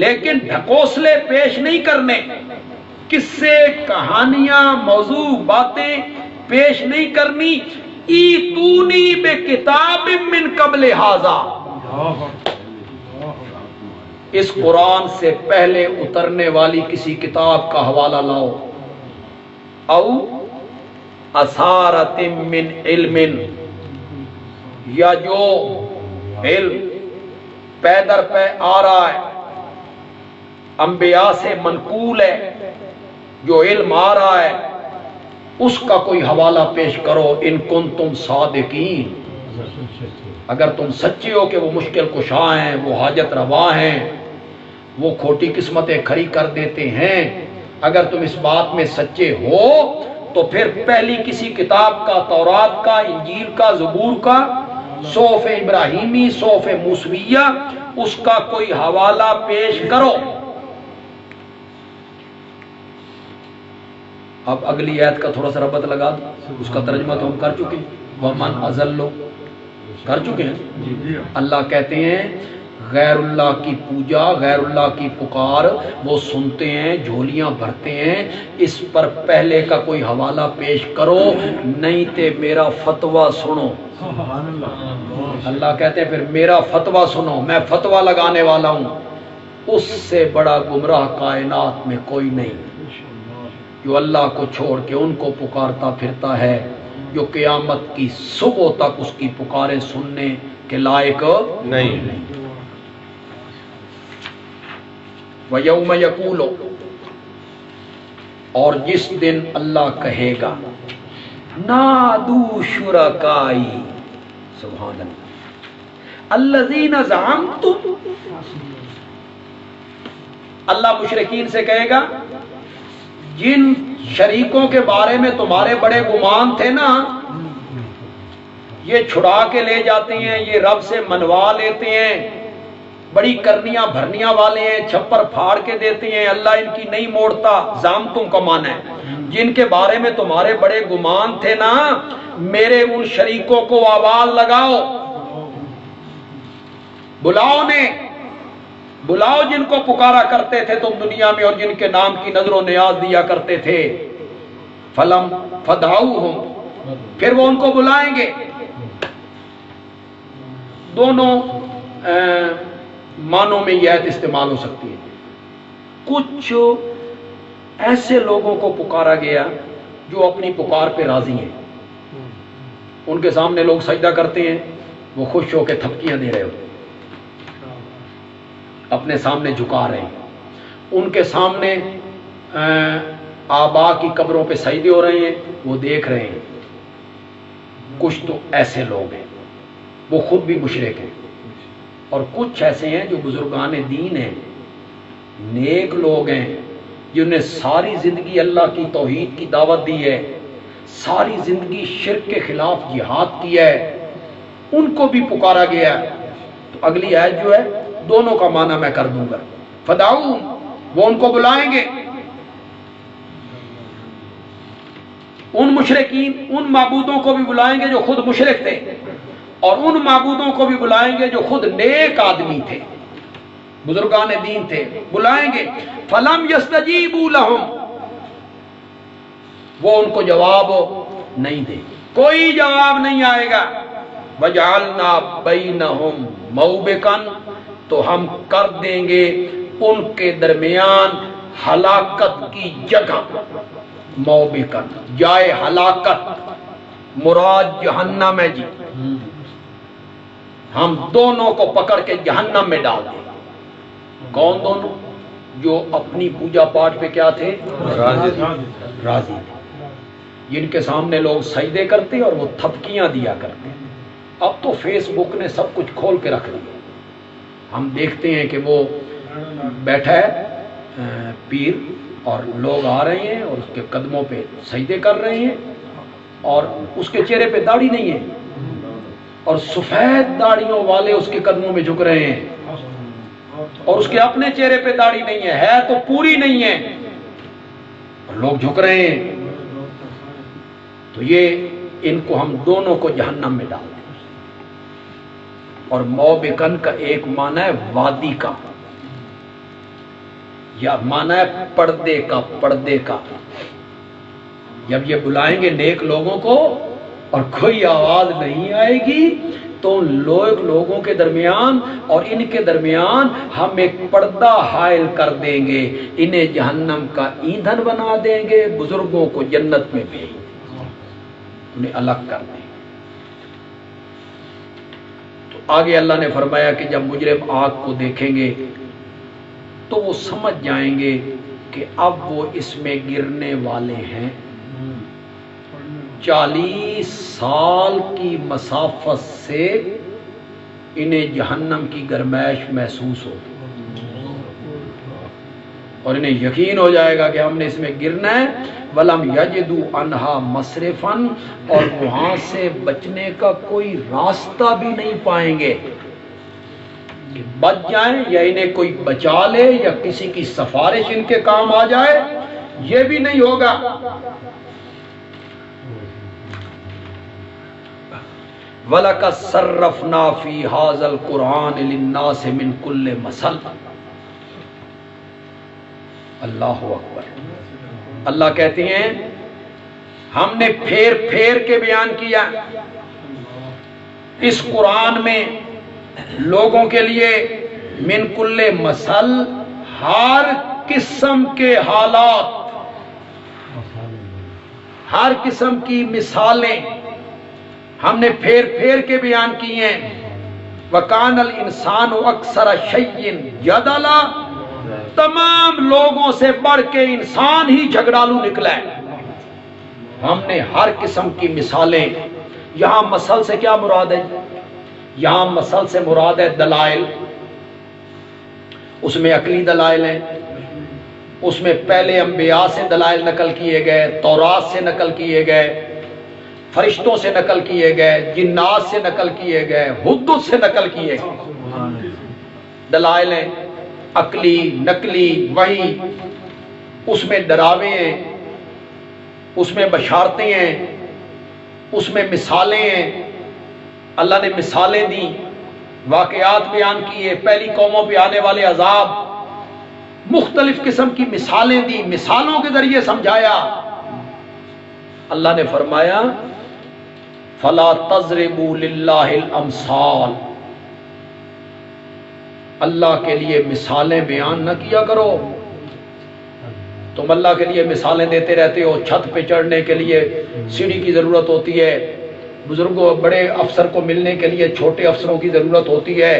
لیکن ڈھکوسلے پیش نہیں کرنے، قصے، کہانیاں، موضوع، باتیں پیش نہیں کرنی۔ ایتونی بکتاب من قبل ھذا، اس قرآن سے پہلے اترنے والی کسی کتاب کا حوالہ لاؤ، او اثارت من علم، یا جو علم پے در پے آ رہا ہے، انبیاء سے منقول ہے، جو علم آ رہا ہے اس کا کوئی حوالہ پیش کرو، ان کنتم صادقین، اگر تم سچے ہو کہ وہ مشکل کشا ہیں، وہ حاجت روا ہیں، وہ کھوٹی قسمتیں کھری کر دیتے ہیں، اگر تم اس بات میں سچے ہو تو پھر پہلی کسی کتاب کا، تورات کا، انجیل کا، زبور کا، صحف ابراہیمی، صحف موسویہ، اس کا کوئی حوالہ پیش کرو۔ اب اگلی آیت کا تھوڑا سا ربط لگا دو، اس کا ترجمہ تو ہم کر چکے ہیں، وَمَنْ أَضَلُّ کر چکے ہیں۔ اللہ کہتے ہیں غیر اللہ کی پوجا، غیر اللہ کی پکار وہ سنتے ہیں، جھولیاں بھرتے ہیں، اس پر پہلے کا کوئی حوالہ پیش کرو نہیں تے میرا فتویٰ سنو۔ اللہ کہتے ہیں پھر میرا فتویٰ سنو، میں فتویٰ لگانے والا ہوں، اس سے بڑا گمراہ کائنات میں کوئی نہیں جو اللہ کو چھوڑ کے ان کو پکارتا پھرتا ہے جو قیامت کی صبح تک اس کی پکاریں سننے کے لائق نہیں۔ وَيَوْمَ يَقُولُ اور جس دن اللہ کہے گا نادو شرکائی، سبحان اللہ، الذین زعمتم، اللہ مشرکین سے کہے گا جن شریکوں کے بارے میں تمہارے بڑے گمان تھے نا، یہ چھڑا کے لے جاتے ہیں، یہ رب سے منوا لیتے ہیں، بڑی کرنیاں بھرنیاں والے ہیں، چھپر پھاڑ کے دیتے ہیں، اللہ ان کی نہیں موڑتا۔ زامتم کا معنی ہے جن کے بارے میں تمہارے بڑے گمان تھے نا، میرے ان شریکوں کو آواز لگاؤ، بلاؤ نے، بلاؤ جن کو پکارا کرتے تھے تم دنیا میں اور جن کے نام کی نظر و نیاز دیا کرتے تھے، فلم فدعوہم، پھر وہ ان کو بلائیں گے۔ دونوں معنوں میں یہ آیت استعمال ہو سکتی ہے۔ کچھ ایسے لوگوں کو پکارا گیا جو اپنی پکار پہ راضی ہیں، ان کے سامنے لوگ سجدہ کرتے ہیں، وہ خوش ہو کے تھپکیاں دے رہے ہوتے، اپنے سامنے جھکا رہے ہیں، ان کے سامنے آبا کی قبروں پہ سجدے ہو رہے ہیں، وہ دیکھ رہے ہیں۔ کچھ تو ایسے لوگ ہیں وہ خود بھی مشرک ہیں، اور کچھ ایسے ہیں جو بزرگان دین ہیں، نیک لوگ ہیں، جنہوں نے ساری زندگی اللہ کی توحید کی دعوت دی ہے، ساری زندگی شرک کے خلاف جہاد کیا ہے، ان کو بھی پکارا گیا ہے۔ تو اگلی آیت جو ہے دونوں کا معنی میں کر دوں گا۔ فدعون، وہ ان کو بلائیں گے، ان مشرکین، ان معبودوں کو بھی بلائیں گے جو خود مشرک تھے، اور ان معبودوں کو بھی بلائیں گے جو خود نیک آدمی تھے، بزرگان دین تھے، بلائیں گے۔ فلم یستجیبوا لہم، وہ ان کو جواب نہیں دے، کوئی جواب نہیں آئے گا۔ وجعلنا بینہم موبقا، تو ہم کر دیں گے ان کے درمیان ہلاکت کی جگہ، موبقا جائے ہلاکت، مراد جہنم ہے جی، ہم دونوں کو پکڑ کے جہنم میں ڈال دیں۔ کون دونوں؟ جو اپنی پوجا پاٹ پہ کیا تھے؟ راضی تھے، جن کے سامنے لوگ سجدے کرتے اور وہ تھپکیاں دیا کرتے۔ اب تو فیس بک نے سب کچھ کھول کے رکھ دیا، ہم دیکھتے ہیں کہ وہ بیٹھا ہے پیر اور لوگ آ رہے ہیں اور اس کے قدموں پہ سجدے کر رہے ہیں، اور اس کے چہرے پہ داڑھی نہیں ہے، اور سفید داڑھیوں والے اس کے قدموں میں جھک رہے ہیں، اور اس کے اپنے چہرے پہ داڑھی نہیں ہے تو پوری نہیں ہے، اور لوگ جھک رہے ہیں۔ تو یہ ان کو ہم دونوں کو جہنم میں ڈال دیں۔ اور موبقن کا ایک معنی ہے وادی کا، یا معنی ہے پردے کا، پردے کا۔ جب یہ بلائیں گے نیک لوگوں کو اور کوئی آواز نہیں آئے گی تو لوگوں کے درمیان اور ان کے درمیان ہم ایک پردہ حائل کر دیں گے، انہیں جہنم کا ایندھن بنا دیں گے، بزرگوں کو جنت میں بھیج دیں گے، انہیں الگ کر دیں گے۔ تو آگے اللہ نے فرمایا کہ جب مجرم آگ کو دیکھیں گے تو وہ سمجھ جائیں گے کہ اب وہ اس میں گرنے والے ہیں۔ 40 سال کی مسافت سے انہیں جہنم کی گرمائش محسوس ہوگی، اور انہیں یقین ہو جائے گا کہ ہم نے اس میں گرنا ہے۔ وَلَمْ يَجِدُوا عَنْهَا مَصْرِفًا، اور وہاں سے بچنے کا کوئی راستہ بھی نہیں پائیں گے کہ بچ جائیں، یا انہیں کوئی بچا لے، یا کسی کی سفارش ان کے کام آ جائے۔ یہ بھی نہیں ہوگا. وَلَقَدْ صَرَّفْنَا فِي هَذَا الْقُرْآنِ لِلنَّاسِ مِنْ كُلِّ مَثَلٍ. اللہ اکبر. اللہ کہتے ہیں ہم نے پھیر پھیر کے بیان کیا اس قرآن میں لوگوں کے لیے من کل مثل، ہر قسم کے حالات، ہر قسم کی مثالیں ہم نے پھیر پھیر کے بیان کی ہیں. وَكَانَ الْإِنسَانُ أَكْثَرَ شَيْءٍ جَدَلًا. تمام لوگوں سے بڑھ کے انسان ہی جھگڑالو نکلا ہے. ہم نے ہر قسم کی مثالیں. یہاں مثل سے کیا مراد ہے؟ یہاں مثل سے مراد ہے دلائل. اس میں عقلی دلائل ہیں، اس میں پہلے انبیاء سے دلائل نقل کیے گئے، تورات سے نقل کیے گئے، فرشتوں سے نقل کیے گئے، جنات سے نقل کیے گئے، حدود سے نقل کیے گئے. دلائل ہیں عقلی، نقلی، وحی. اس میں ڈراوے ہیں، اس میں بشارتیں ہیں، اس میں مثالیں ہیں. اللہ نے مثالیں دی، واقعات بیان کیے، پہلی قوموں پہ آنے والے عذاب، مختلف قسم کی مثالیں دی، مثالوں کے ذریعے سمجھایا. اللہ نے فرمایا فَلَا تَضْرِبُوا لِلَّهِ الْأَمْثَالَ. اللہ کے لیے مثالیں بیان نہ کیا کرو. تم اللہ کے لیے مثالیں دیتے رہتے ہو. چھت پہ چڑھنے کے لیے سیڑھی کی ضرورت ہوتی ہے، بزرگوں بڑے افسر کو ملنے کے لیے چھوٹے افسروں کی ضرورت ہوتی ہے.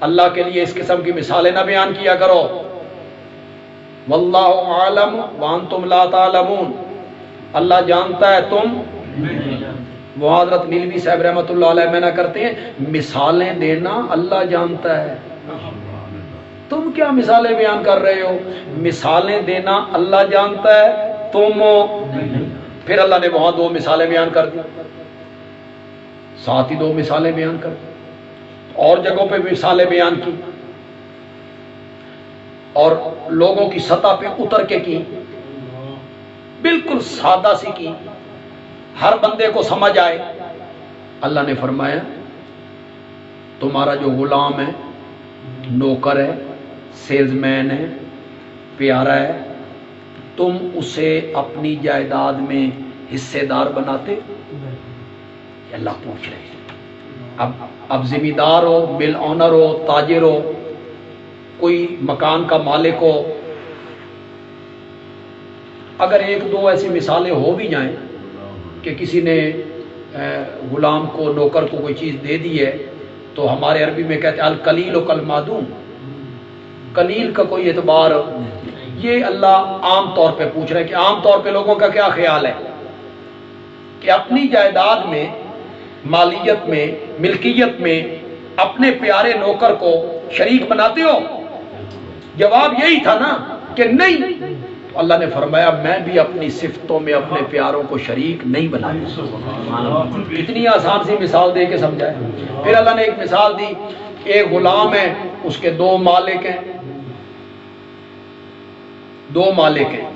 اللہ کے لیے اس قسم کی مثالیں نہ بیان کیا کرو. واللہ عالم وانتم لا تعلمون. اللہ جانتا ہے تم. وہ حضرت نیلوی صاحب رحمۃ اللہ علیہ میں نہ کرتے ہیں مثالیں دینا اللہ جانتا ہے. تم کیا مثالیں بیان کر رہے ہو؟ مثالیں دینا اللہ جانتا ہے، تم. پھر اللہ نے وہاں دو مثالیں بیان کر دی، ساتھ ہی دو مثالیں بیان کر دی. اور جگہوں پہ مثالیں بیان کی اور لوگوں کی سطح پہ اتر کے کی، بالکل سادہ سی کی، ہر بندے کو سمجھ آئے. اللہ نے فرمایا تمہارا جو غلام ہے، نوکر ہے، سیلز مین ہے، پیارا ہے، تم اسے اپنی جائیداد میں حصے دار بناتے؟ اللہ پوچھ رہے ہیں. اب ذمہ دار ہو، مل آنر ہو، تاجر ہو، کوئی مکان کا مالک ہو، اگر ایک دو ایسی مثالیں ہو بھی جائیں کہ کسی نے غلام کو، نوکر کو کوئی چیز دے دی ہے، تو ہمارے عربی میں کہتے ہیں القلیل کالمعدوم. قلیل کا کوئی اعتبار. یہ اللہ عام طور پہ پوچھ رہے ہیں کہ عام طور پہ لوگوں کا کیا خیال ہے کہ اپنی جائیداد میں، مالیت میں، ملکیت میں اپنے پیارے نوکر کو شریک بناتے ہو؟ جواب یہی تھا نا کہ نہیں. اللہ نے فرمایا میں بھی اپنی صفتوں میں اپنے پیاروں کو شریک نہیں بنایا. کتنی آسان سی مثال دے کے سمجھائے. پھر اللہ نے ایک مثال دی، ایک غلام ہے، اس کے دو مالک ہیں، دو مالک ہیں،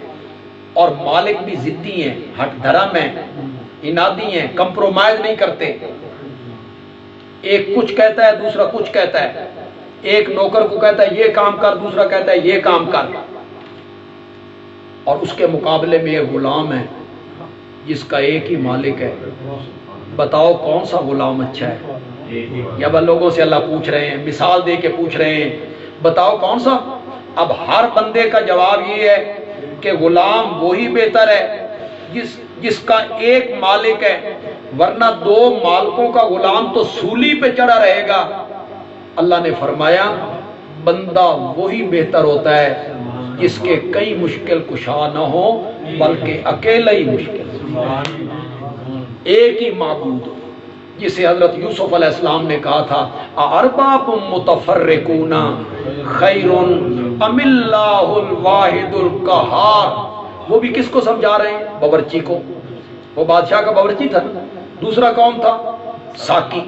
اور مالک بھی ضدی ہیں، ہٹ دھرم ہیں، انادی ہیں، کمپرومائز نہیں کرتے. ایک کچھ کہتا ہے، دوسرا کچھ کہتا ہے. ایک نوکر کو کہتا ہے یہ کام کر، دوسرا کہتا ہے یہ کام کر. اور اس کے مقابلے میں ایک غلام ہے جس کا ایک ہی مالک ہے. بتاؤ کون سا غلام اچھا ہے؟ یا لوگوں سے اللہ پوچھ رہے ہیں، مثال دے کے پوچھ رہے ہیں بتاؤ کون سا. اب ہر بندے کا جواب یہ ہے کہ غلام وہی بہتر ہے جس کا ایک مالک ہے، ورنہ دو مالکوں کا غلام تو سولی پہ چڑھا رہے گا. اللہ نے فرمایا بندہ وہی بہتر ہوتا ہے جس کے کئی مشکل کشا نہ ہو بلکہ اکیلا ہی مشکل، ایک ہی معبود. جسے حضرت یوسف علیہ السلام نے کہا تھا ارباب متفرقون خیر ام اللہ الواحد القہار. وہ بھی کس کو سمجھا رہے ہیں؟ باورچی کو. وہ بادشاہ کا باورچی تھا. دوسرا کون تھا؟ ساقی،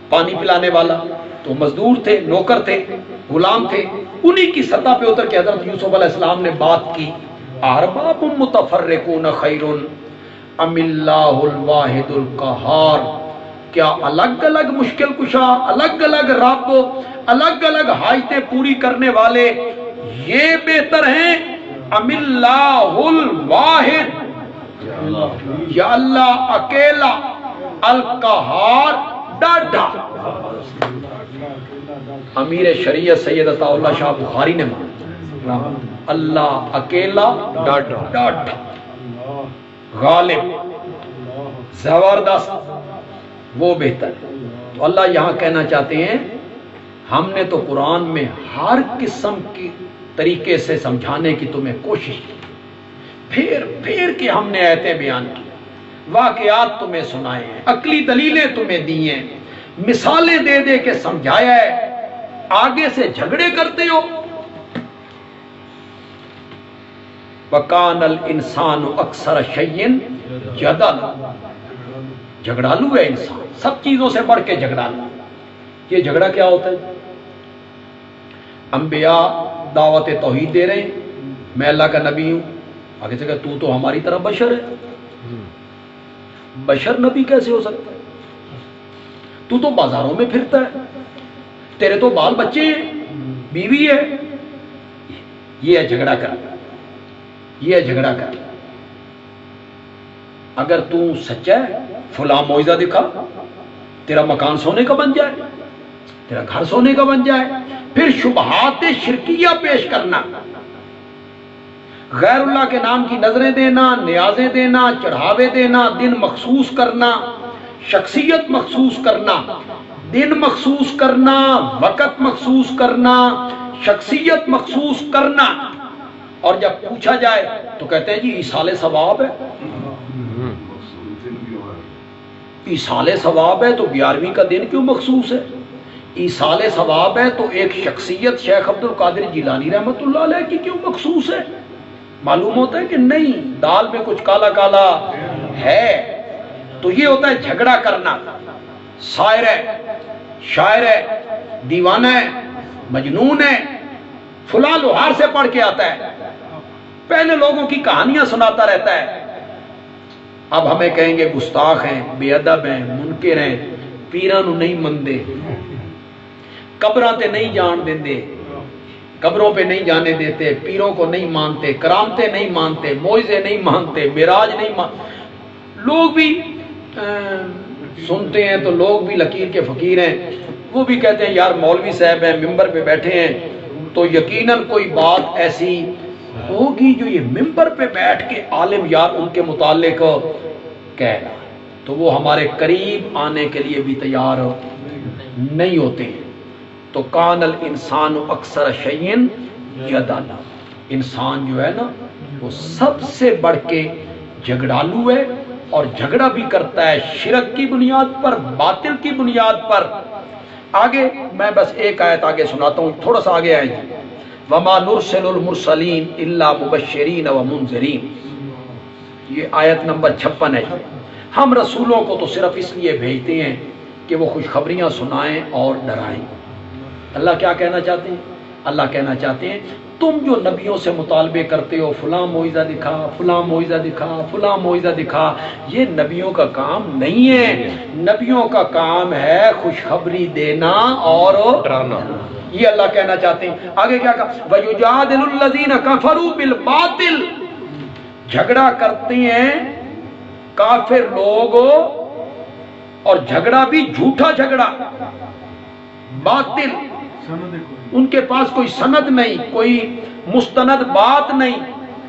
پانی پلانے والا. تو مزدور تھے، نوکر تھے، غلام تھے. انہی کی سطح پہ اتر کے حضرت یوسف علیہ السلام نے بات کی، ارباب متفرقون خیر ام اللہ الواحد القہار، کیا الگ الگ مشکل کشا، الگ الگ رب، الگ الگ حاجتیں پوری کرنے والے یہ بہتر ہیں، ام اللہ الواحد، یا اللہ اکیلا، القہار ڈاڈا۔ امیر شریعت سید عطا اللہ شاہ بخاری نے مانا اللہ اکیلا ڈاڈا، غالب، زبردست، وہ بہتر ہے۔ تو اللہ یہاں کہنا چاہتے ہیں ہم نے تو قرآن میں ہر قسم کی طریقے سے سمجھانے کی تمہیں کوشش کی، پھر کے ہم نے آیتیں بیان کی، واقعات تمہیں سنائے ہیں، عقلی دلیلیں تمہیں دی ہیں، مثالیں دے دے کے سمجھایا ہے، آگے سے جھگڑے کرتے ہو۔ وَكَانَ الْإِنسَانُ أَكْثَرَ شَيْءٍ جَدَلًا، جھگڑالو ہے انسان، سب چیزوں سے بڑھ کے جھگڑالو۔ یہ جھگڑا کیا ہوتا ہے؟ انبیاء دعوت توحید دے رہے ہیں، میں اللہ کا نبی ہوں، آگے سے کہ تو ہماری طرح بشر ہے، بشر نبی کیسے ہو سکتا ہے؟ تو بازاروں میں پھرتا ہے، تیرے تو بال بچے ہیں، بیوی ہے۔ یہ ہے جھگڑا کرنا، یہ ہے جھگڑا کرنا۔ اگر تو سچا ہے فلاں معجزہ دکھا، تیرا مکان سونے کا بن جائے، تیرا گھر سونے کا بن جائے۔ پھر شبہات شرکیہ پیش کرنا، غیر اللہ کے نام کی نظریں دینا، نیازیں دینا، چڑھاوے دینا، دن مخصوص کرنا، شخصیت مخصوص کرنا، دن مخصوص کرنا، وقت مخصوص کرنا، شخصیت مخصوص کرنا۔ اور جب پوچھا جائے تو کہتے ہیں جی ایصال ثواب ہے، ایصال ثواب ہے تو 11ویں کا دن کیوں مخصوص ہے؟ ایصال ثواب ہے تو ایک شخصیت شیخ عبد القادر جیلانی رحمۃ اللہ علیہ کی کیوں مخصوص ہے؟ معلوم ہوتا ہے کہ نہیں، دال میں کچھ کالا کالا ہے۔ تو یہ ہوتا ہے جھگڑا کرنا۔ شاعر ہے، شاعر ہے، دیوانہ ہے، مجنون ہے، فلاں لوہار سے پڑھ کے آتا ہے، پہلے لوگوں کی کہانیاں سناتا رہتا ہے۔ اب ہمیں کہیں گے گستاخ ہیں، بے ادب ہیں، منکر ہیں، پیراں نو نہیں مندے، قبراں تے نہیں جان دیندے، قبروں پہ نہیں جانے دیتے، پیروں کو نہیں مانتے، کرامتے نہیں مانتے، معجزے نہیں مانتے، معراج نہیں مانتے۔ لوگ بھی سنتے ہیں تو لوگ بھی لکیر کے فقیر ہیں، وہ بھی کہتے ہیں یار مولوی صاحب ہیں، ممبر پہ بیٹھے ہیں تو یقیناً کوئی بات ایسی ہوگی جو یہ ممبر پہ بیٹھ کے عالم یار ان کے متعلق کہہ رہا ہے، تو وہ ہمارے قریب آنے کے لیے بھی تیار نہیں ہوتے ہیں۔ تو کان الانسان اکثر شیء جدلا، انسان جو ہے نا وہ سب سے بڑھ کے جھگڑالو ہے، اور جھگڑا بھی کرتا ہے شرک کی بنیاد پر، باطل کی بنیاد پر۔ آگے میں بس ایک آیت آگے سناتا ہوں، تھوڑا سا آگے آئیں جی۔ وما نرسل المرسلین الا مبشرین ومنذرین، یہ آیت نمبر 56 ہے۔ ہم رسولوں کو تو صرف اس لیے بھیجتے ہیں کہ وہ خوشخبریاں سنائیں اور ڈرائیں۔ اللہ کیا کہنا چاہتے ہیں؟ اللہ کہنا چاہتے ہیں تم جو نبیوں سے مطالبے کرتے ہو فلاں معجزہ دکھا، فلاں معجزہ دکھا، فلاں معجزہ دکھا، یہ نبیوں کا کام نہیں ہے۔ نبیوں کا کام ہے خوشخبری دینا اور ڈرانا، یہ اللہ کہنا چاہتے ہیں۔ آگے کیا کہا؟ وَيُجَادِلُ الَّذِينَ كَفَرُوا بِالْبَاطِلِ، جھگڑا کرتے ہیں کافر لوگ، اور جھگڑا بھی جھوٹا جھگڑا، باطل، ان کے پاس کوئی سند نہیں، کوئی مستند بات نہیں،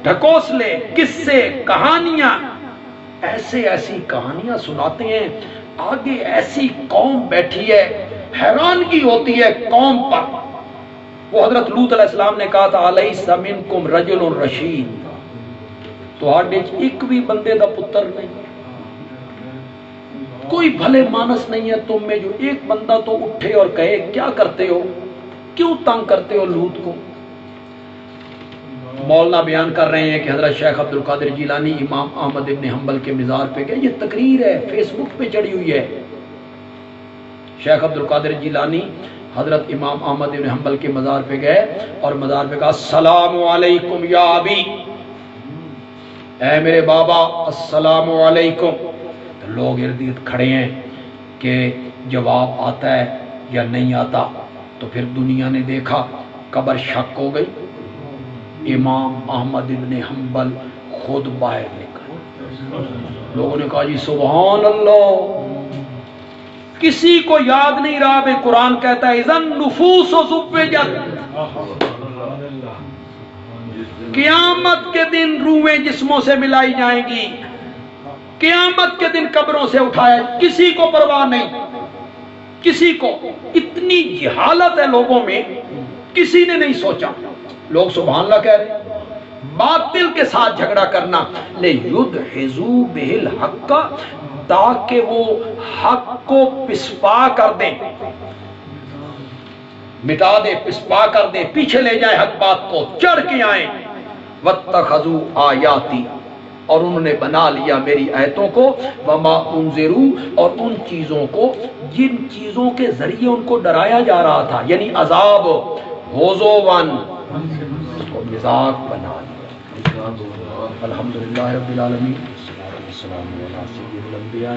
ڈھکوسلے، قصے، کہانیاں، ایسی کہانیاں سناتے ہیں۔ آگے ایسی قوم بیٹھی ہے، حیرانگی ہوتی ہے قوم پر۔ وہ حضرت لوط علیہ السلام نے کہا تھا الیس منکم رجل رشید، تو ایک بھی بندے دا پتر نہیں، کوئی بھلے مانس نہیں ہے تم میں جو ایک بندہ تو اٹھے اور کہے کیا کرتے ہو، کیوں تنگ کرتے ہو لوط کو۔ مولانا بیان کر رہے ہیں کہ حضرت شیخ عبد القادر جیلانی امام احمد ابن حنبل کے مزار پہ گئے، یہ تقریر ہے فیس بک پہ چڑھی ہوئی ہے۔ شیخ عبد القادر جیلانی حضرت امام احمد بن حنبل کے مزار پہ گئے اور مزار پہ کہا السلام علیکم یا ابی، اے میرے بابا السلام علیکم۔ تو لوگ ارد گرد کھڑے ہیں کہ جواب آتا ہے یا نہیں آتا۔ تو پھر دنیا نے دیکھا، قبر شک ہو گئی، امام احمد بن حنبل خود باہر نکل۔ لوگوں نے کہا جی سبحان اللہ، کسی کو یاد نہیں رہا بھائی قرآن کہتا ہے اذن نفوس زوجت، قیامت کے دن روحیں جسموں سے ملائی جائیں گی، قیامت کے دن قبروں سے اٹھایا، کسی کو پرواہ نہیں، کسی کو۔ اتنی جہالت ہے لوگوں میں، کسی نے نہیں سوچا۔ لوگ سبحان اللہ کہہ رہے ہیں۔ باطل کے ساتھ جھگڑا کرنا، لِيُدْحِضُوا بِهِ الْحَقَّ، تاکہ وہ حق کو پسپا کر دیں، مٹا دے، پسپا کر دے، پیچھے لے جائیں حق بات کو، چڑھ کے آئیں۔ وَاتَّخَذُوا آیَاتِي، اور انہوں نے بنا لیا میری آیتوں کو، وَمَا أُنذِرُوا، اور ان چیزوں کو جن چیزوں کے ذریعے ان کو ڈرایا جا رہا تھا، یعنی عذاب، ہُزُوًا، اس کو مذاق بنا لیا۔ الحمدللہ رب العالمین، والصلاۃ والسلام علی سید الانبیاء